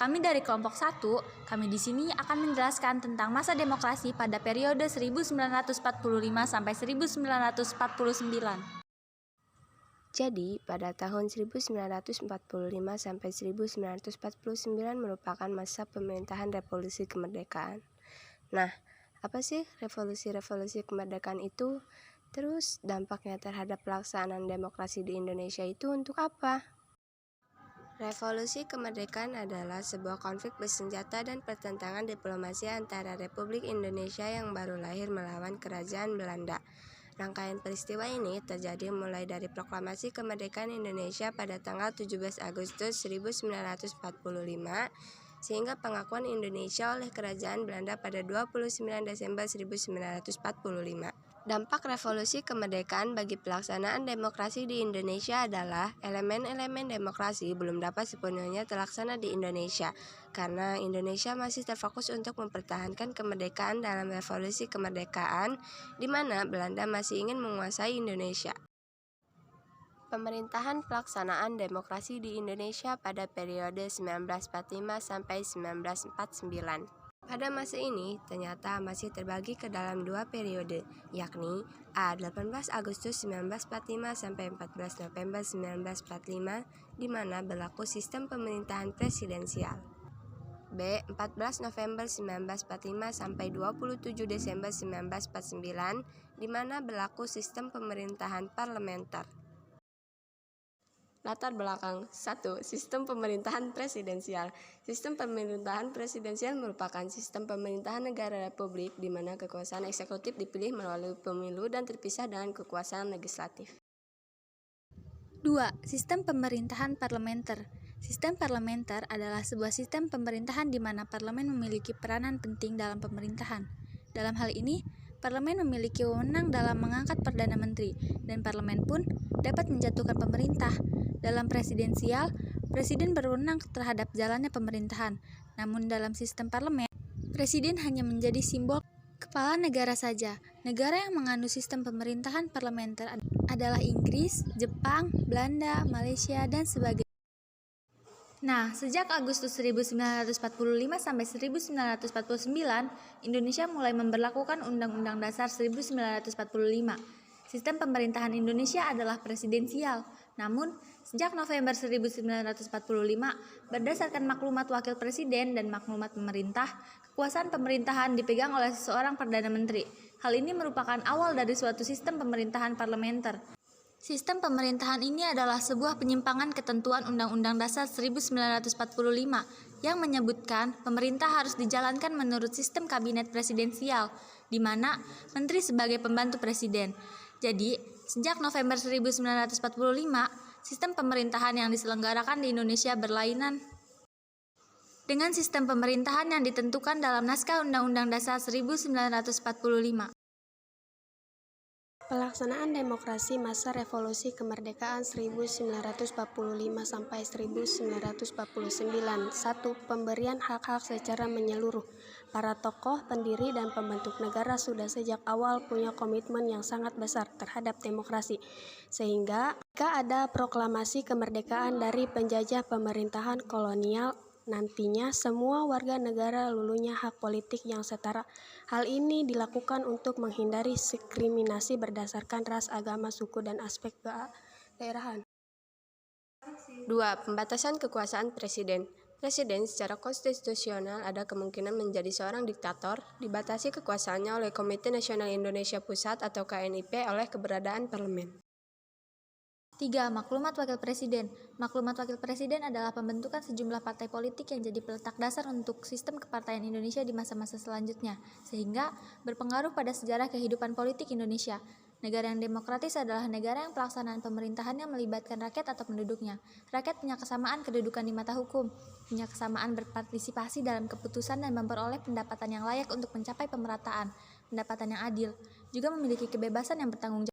Kami dari kelompok 1, kami di sini akan menjelaskan tentang masa demokrasi pada periode 1945 sampai 1949. Jadi, pada tahun 1945 sampai 1949 merupakan masa pemerintahan revolusi kemerdekaan. Nah, apa sih revolusi kemerdekaan itu? Terus dampaknya terhadap pelaksanaan demokrasi di Indonesia itu untuk apa? Revolusi kemerdekaan adalah sebuah konflik bersenjata dan pertentangan diplomasi antara Republik Indonesia yang baru lahir melawan Kerajaan Belanda. Rangkaian peristiwa ini terjadi mulai dari proklamasi kemerdekaan Indonesia pada tanggal 17 Agustus 1945 sehingga pengakuan Indonesia oleh Kerajaan Belanda pada 29 Desember 1945. Dampak revolusi kemerdekaan bagi pelaksanaan demokrasi di Indonesia adalah elemen-elemen demokrasi belum dapat sepenuhnya terlaksana di Indonesia karena Indonesia masih terfokus untuk mempertahankan kemerdekaan dalam revolusi kemerdekaan di mana Belanda masih ingin menguasai Indonesia. Pemerintahan pelaksanaan demokrasi di Indonesia pada periode 1945 sampai 1949. Pada masa ini, ternyata masih terbagi ke dalam dua periode, yakni A. 18 Agustus 1945 sampai 14 November 1945, di mana berlaku sistem pemerintahan presidensial. B. 14 November 1945 sampai 27 Desember 1949, di mana berlaku sistem pemerintahan parlementer. Latar belakang 1. Sistem pemerintahan presidensial. Sistem pemerintahan presidensial merupakan sistem pemerintahan negara republik di mana kekuasaan eksekutif dipilih melalui pemilu dan terpisah dengan kekuasaan legislatif. 2. Sistem pemerintahan parlementer. Sistem parlementer adalah sebuah sistem pemerintahan di mana parlemen memiliki peranan penting dalam pemerintahan. Dalam hal ini, parlemen memiliki wewenang dalam mengangkat perdana menteri, dan parlemen pun dapat menjatuhkan pemerintah. Dalam presidensial, presiden berwenang terhadap jalannya pemerintahan. Namun dalam sistem parlemen, presiden hanya menjadi simbol kepala negara saja. Negara yang menganut sistem pemerintahan parlementer adalah Inggris, Jepang, Belanda, Malaysia, dan sebagainya. Nah, sejak Agustus 1945 sampai 1949, Indonesia mulai memberlakukan Undang-Undang Dasar 1945. Sistem pemerintahan Indonesia adalah presidensial. Namun, sejak November 1945, berdasarkan maklumat Wakil Presiden dan maklumat pemerintah, kekuasaan pemerintahan dipegang oleh seorang Perdana Menteri. Hal ini merupakan awal dari suatu sistem pemerintahan parlementer. Sistem pemerintahan ini adalah sebuah penyimpangan ketentuan Undang-Undang Dasar 1945 yang menyebutkan pemerintah harus dijalankan menurut sistem kabinet presidensial, di mana menteri sebagai pembantu presiden. Jadi, sejak November 1945, sistem pemerintahan yang diselenggarakan di Indonesia berlainan dengan sistem pemerintahan yang ditentukan dalam naskah Undang-Undang Dasar 1945. Pelaksanaan demokrasi masa revolusi kemerdekaan 1945 sampai 1949. 1. Pemberian hak-hak secara menyeluruh. Para tokoh, pendiri, dan pembentuk negara sudah sejak awal punya komitmen yang sangat besar terhadap demokrasi. Sehingga jika ada proklamasi kemerdekaan dari penjajah pemerintahan kolonial, nantinya semua warga negara lulunya hak politik yang setara. Hal ini dilakukan untuk menghindari diskriminasi berdasarkan ras, agama, suku, dan aspek daerahan. 2. Pembatasan kekuasaan presiden. Presiden secara konstitusional ada kemungkinan menjadi seorang diktator, dibatasi kekuasaannya oleh Komite Nasional Indonesia Pusat atau KNIP oleh keberadaan parlemen. 3. Maklumat Wakil Presiden. Maklumat Wakil Presiden adalah pembentukan sejumlah partai politik yang jadi peletak dasar untuk sistem kepartaian Indonesia di masa-masa selanjutnya, sehingga berpengaruh pada sejarah kehidupan politik Indonesia. Negara yang demokratis adalah negara yang pelaksanaan pemerintahannya melibatkan rakyat atau penduduknya. Rakyat punya kesamaan kedudukan di mata hukum, punya kesamaan berpartisipasi dalam keputusan dan memperoleh pendapatan yang layak untuk mencapai pemerataan, pendapatan yang adil, juga memiliki kebebasan yang bertanggung jawab.